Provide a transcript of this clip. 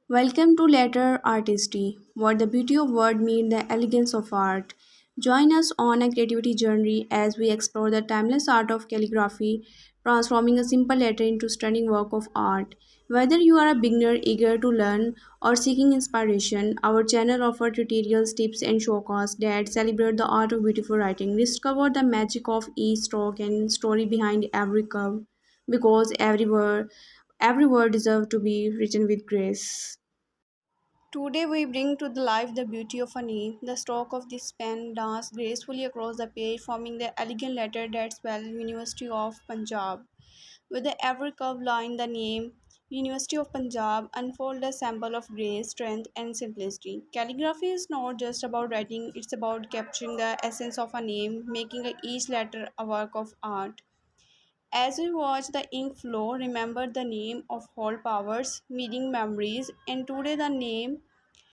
Welcome to Letter Artistry, where the beauty of word meets the elegance of art. Join us on a creativity journey as we explore the timeless art of calligraphy, transforming a simple letter into stunning work of art. Whether you are a beginner eager to learn or seeking inspiration, our channel offers tutorials, tips, and showcases that celebrate the art of beautiful writing. Discover the magic of each stroke and story behind every curve, because every word deserves to be written with grace. Today we bring to the life the beauty of a name. The stroke of this pen danced gracefully across the page, forming the elegant letter that spells University of Punjab. With the ever curved line, the name University of Punjab unfolds a symbol of grace, strength, and simplicity. Calligraphy is not just about writing; it's about capturing the essence of a name, making each letter a work of art. As we watch the ink flow, remember the name of Hall Powers, meeting memories, and today the name